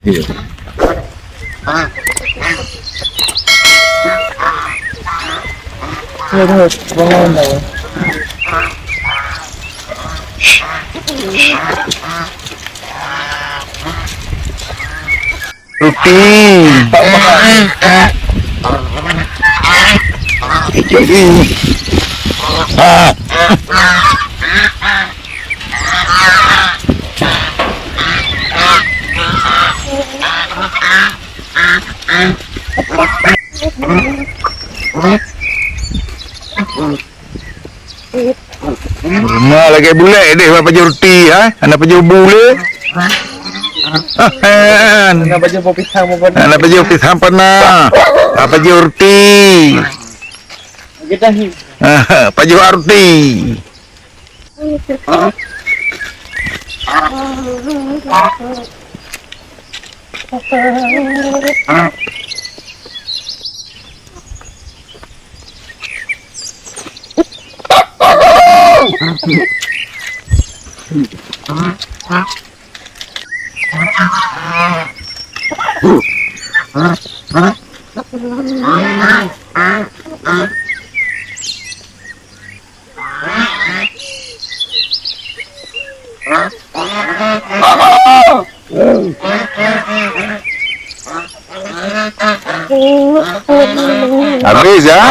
Iya. Tunggu, bangun dah. Rutin. Jadi. Rumah lagi bulat deh apa roti ha? Anak baju bule. Nak baju mau pisang mau apa? Anak baju pisang pernah. Apa roti? Kita ni. Baju roti. Habis ya?